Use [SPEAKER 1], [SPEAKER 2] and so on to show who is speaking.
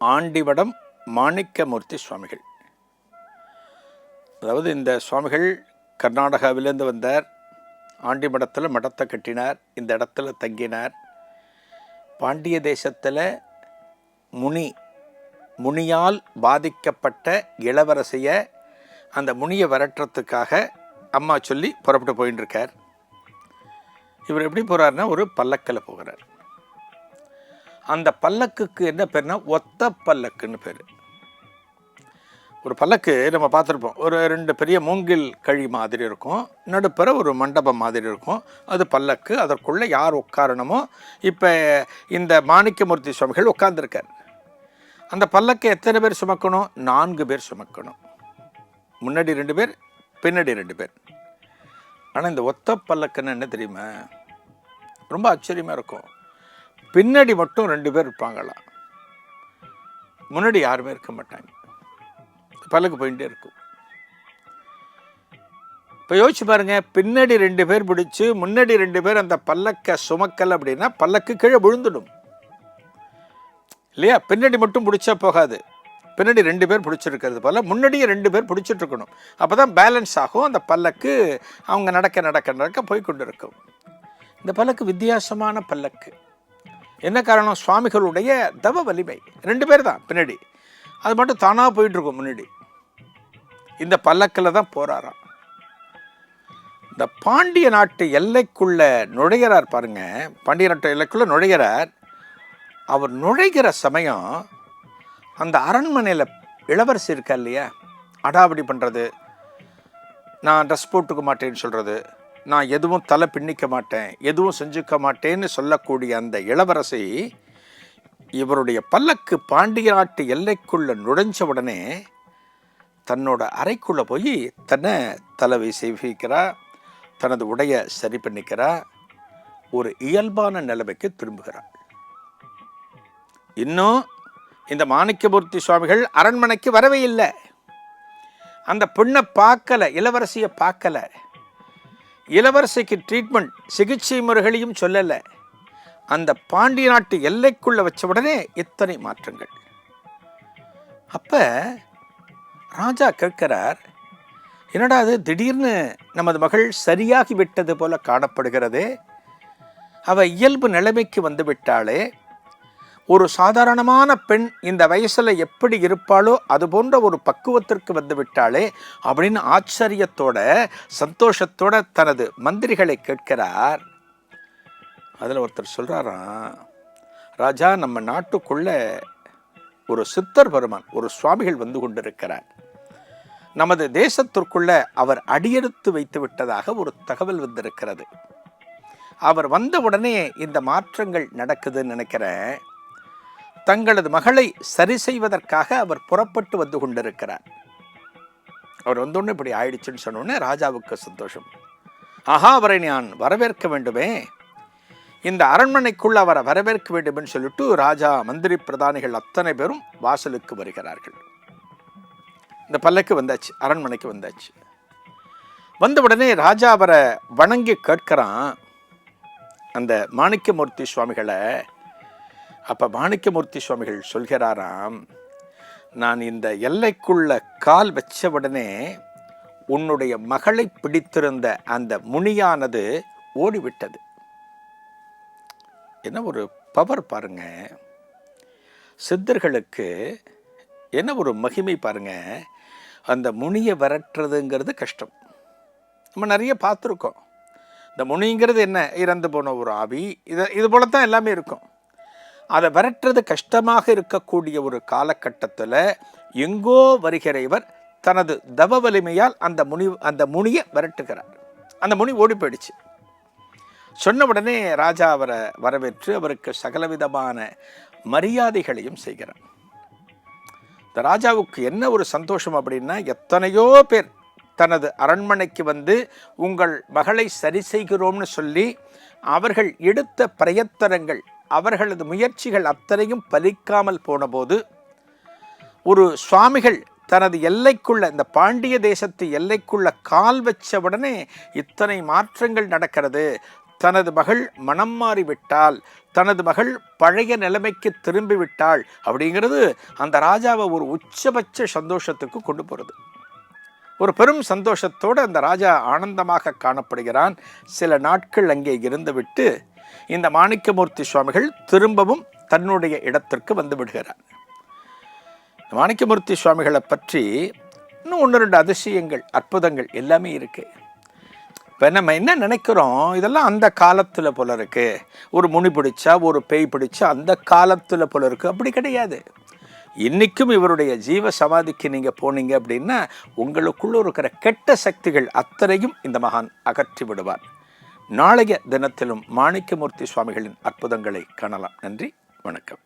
[SPEAKER 1] ஆண்டிவடம் மாணிக்கமூர்த்தி சுவாமிகள். அதாவது இந்த சுவாமிகள் கர்நாடகாவிலேருந்து வந்தார். ஆண்டிமடத்தில் மடத்தை கட்டினார். இந்த இடத்துல தங்கினார். பாண்டிய தேசத்தில் முனியால் பாதிக்கப்பட்ட இளவரசியை அந்த முனியை விரட்டுறதுக்காக அம்மா சொல்லி புறப்பட்டு போயின்னு இருக்கார். இவர் எப்படி போகிறாருன்னா ஒரு பல்லக்கில் போகிறார். அந்த பல்லக்குக்கு என்ன பேர்னா ஒத்த பல்லக்குன்னு பேர். ஒரு பல்லக்கு நம்ம பார்த்துருப்போம், ஒரு 2 பெரிய மூங்கில் கழி மாதிரி இருக்கும், நடுப்புற ஒரு மண்டபம் மாதிரி இருக்கும், அது பல்லக்கு. அதற்குள்ளே யார் உட்காரணுமோ, இப்போ இந்த மாணிக்கமூர்த்தி சுவாமிகள் உட்கார்ந்துருக்கார். அந்த பல்லக்கை எத்தனை பேர் சுமக்கணும்? 4 பேர் சுமக்கணும். முன்னாடி 2 பேர், பின்னாடி 2 பேர். ஆனால் இந்த ஒத்த பல்லக்குன்னு என்ன தெரியுமா? ரொம்ப ஆச்சரியமாக இருக்கும். பின்னாடி மட்டும் 2 பேர் இருப்பாங்களாம், முன்னாடி யாருமே இருக்க மாட்டாங்க. பல்லக்கு போயிட்டே இருக்கும். இப்போ யோசிச்சு பாருங்க, பின்னாடி 2 பேர் பிடிச்சு முன்னாடி 2 பேர் அந்த பல்லக்க சுமக்கல் அப்படின்னா பல்லக்கு கீழே விழுந்துடும் இல்லையா? பின்னாடி மட்டும் பிடிச்சா போகாது, பின்னாடி 2 பேர் பிடிச்சிருக்கிறது போல முன்னாடியே 2 பேர் பிடிச்சிட்டு இருக்கணும். அப்போ தான் பேலன்ஸ் ஆகும். அந்த பல்லக்கு அவங்க நடக்க நடக்க நடக்க போய்கொண்டு இருக்கும். இந்த பல்லக்கு வித்தியாசமான பல்லக்கு. என்ன காரணம்? சுவாமிகளுடைய தவ வலிமை. 2 பேர் தான் பின்னாடி, அது மட்டும் தானாக போயிட்டுருக்கும் முன்னாடி. இந்த பல்லக்கில் தான் போகிறாராம். இந்த பாண்டிய நாட்டு எல்லைக்குள்ள நுழைகிறார் பாருங்க. பாண்டிய நாட்டு எல்லைக்குள்ள நுழைகிறார். அவர் நுழைகிற சமயம் அந்த அரண்மனையில் இளவரசி இருக்கா இல்லையா, அடாவடி பண்ணுறது, நான் ட்ரெஸ் போட்டுக்க மாட்டேன்னு சொல்கிறது, நான் எதுவும் தலை பின்னிக்க மாட்டேன், எதுவும் செஞ்சுக்க மாட்டேன்னு சொல்லக்கூடிய அந்த இளவரசி இவருடைய பல்லக்கு பாண்டிய நாட்டு எல்லைக்குள்ள நுழைஞ்ச உடனே தன்னோட அறைக்குள்ளே போய் தன்னை தலைவை செய்விக்கிறா, தனது உடைய சரி பண்ணிக்கிறா, ஒரு இயல்பான நிலைமைக்கு திரும்புகிறாள். இன்னும் இந்த மாணிக்கமூர்த்தி சுவாமிகள் அரண்மனைக்கு வரவே இல்லை. அந்த பெண்ணை பார்க்கல, இளவரசியை பார்க்கல, இளவரசிக்கு ட்ரீட்மெண்ட் சிகிச்சை முறைகளையும் சொல்லலை. அந்த பாண்டிய நாட்டு எல்லைக்குள்ள வச்ச உடனே இத்தனை மாற்றங்கள். அப்ப ராஜா கேட்கிறார், என்னடா அது திடீர்னு நமது மகள் சரியாகி விட்டது போல காணப்படுகிறது, அவ இயல்பு நிலைமைக்கு வந்து விட்டாளே, ஒரு சாதாரணமான பெண் இந்த வயசுல எப்படி இருப்பாளோ அது போன்ற ஒரு பக்குவத்திற்கு வந்து விட்டாளே அப்படின்னு ஆச்சரியத்தோட சந்தோஷத்தோட தனது மந்திரிகளை கேட்கிறார். அதில் ஒருத்தர் சொல்றாராம், ராஜா, நம்ம நாட்டுக்குள்ள ஒரு சித்தர் பெருமான், ஒரு சுவாமிகள் வந்து கொண்டிருக்கிறார். நமது தேசத்திற்குள்ள அவர் அடியெடுத்து வைத்து விட்டதாக ஒரு தகவல் வந்திருக்கிறது. அவர் வந்த உடனே இந்த மாற்றங்கள் நடக்குதுன்னு நினைக்கிறேன். தங்களது மகளை சரி செய்வதற்காக அவர் புறப்பட்டு வந்து கொண்டிருக்கிறார். அவர் வந்தோடனே இப்படி ஆயிடுச்சுன்னு சொன்னோடனே ராஜாவுக்கு சந்தோஷம். ஆஹா, அவரை நான் வரவேற்க வேண்டுமே, இந்த அரண்மனைக்குள்ள அவரை வரவேற்க வேண்டும் சொல்லிட்டு ராஜா மந்திரி பிரதானிகள் அத்தனை பேரும் வாசலுக்கு வருகிறார்கள். இந்த பல்லக்கு வந்தாச்சு, அரண்மனைக்கு வந்தாச்சு. வந்த உடனே ராஜா அவரை வணங்கி கேட்கிறான் அந்த மாணிக்கமூர்த்தி சுவாமிகளை. அப்ப மாணிக்கமூர்த்தி சுவாமிகள் சொல்கிறாராம், நான் இந்த எல்லைக்குள்ள கால் வச்ச உடனே உன்னுடைய மகளை பிடித்திருந்த அந்த முனியானது ஓடிவிட்டது. என்ன ஒரு பவர் பாருங்க, சித்தர்களுக்கு என்ன ஒரு மகிமை பாருங்க. அந்த முனியை விரட்டுறதுங்கிறது கஷ்டம். நம்ம நிறைய பார்த்துருக்கோம். இந்த முனிங்கிறது என்ன, இறந்து போன ஒரு ஆவி, இது போலத்தான் எல்லாமே இருக்கும். அதை விரட்டுறது கஷ்டமாக இருக்கக்கூடிய ஒரு காலகட்டத்தில் எங்கோ வருகிற இவர் தனது தவ வலிமையால் அந்த முனியை விரட்டுகிறார். அந்த முனி ஓடி போயிடுச்சு. சொன்ன உடனே ராஜா அவரை வரவேற்று அவருக்கு சகலவிதமான மரியாதைகளையும் செய்கிறார். இந்த ராஜாவுக்கு என்ன ஒரு சந்தோஷம் அப்படின்னா, எத்தனையோ பேர் தனது அரண்மனைக்கு வந்து உங்கள் மகளை சரி செய்கிறோம்னு சொல்லி அவர்கள் எடுத்த பிரயத்தனங்கள், அவர்களது முயற்சிகள் அத்தனையும் பலிக்காமல் போன போது ஒரு சுவாமிகள் தனது எல்லைக்குள்ள, இந்த பாண்டிய தேசத்து எல்லைக்குள்ள கால் வச்ச உடனே இத்தனை மாற்றங்கள் நடக்கிறது. தனது மகள் மனம் மாறிவிட்டால், தனது மகள் பழைய நிலைமைக்கு திரும்பிவிட்டாள் அப்படிங்கிறது அந்த ராஜாவை ஒரு உச்சபட்ச சந்தோஷத்துக்கு கொண்டு போகிறது. ஒரு பெரும் சந்தோஷத்தோடு அந்த ராஜா ஆனந்தமாக காணப்படுகிறான். சில நாட்கள் அங்கே இருந்துவிட்டு இந்த மாணிக்கமூர்த்தி சுவாமிகள் திரும்பவும் தன்னுடைய இடத்திற்கு வந்து விடுகிறார். மாணிக்கமூர்த்தி சுவாமிகளை பற்றி இன்னும் 1-2 அதிசயங்கள், அற்புதங்கள் எல்லாமே இருக்கு. இப்போ நம்ம என்ன நினைக்கிறோம், இதெல்லாம் அந்த காலத்தில் போல இருக்கு, ஒரு முனி பிடிச்சா ஒரு பேய் பிடிச்சா அந்த காலத்தில் போல இருக்கு. அப்படி கிடையாது. இன்றைக்கும் இவருடைய ஜீவ சமாதிக்கு நீங்கள் போனீங்க அப்படின்னா உங்களுக்குள்ள இருக்கிற கெட்ட சக்திகள் அத்தனையும் இந்த மகான் அகற்றி விடுவார். நாளைய தினத்திலும் மாணிக்கமூர்த்தி சுவாமிகளின் அற்புதங்களை காணலாம். நன்றி, வணக்கம்.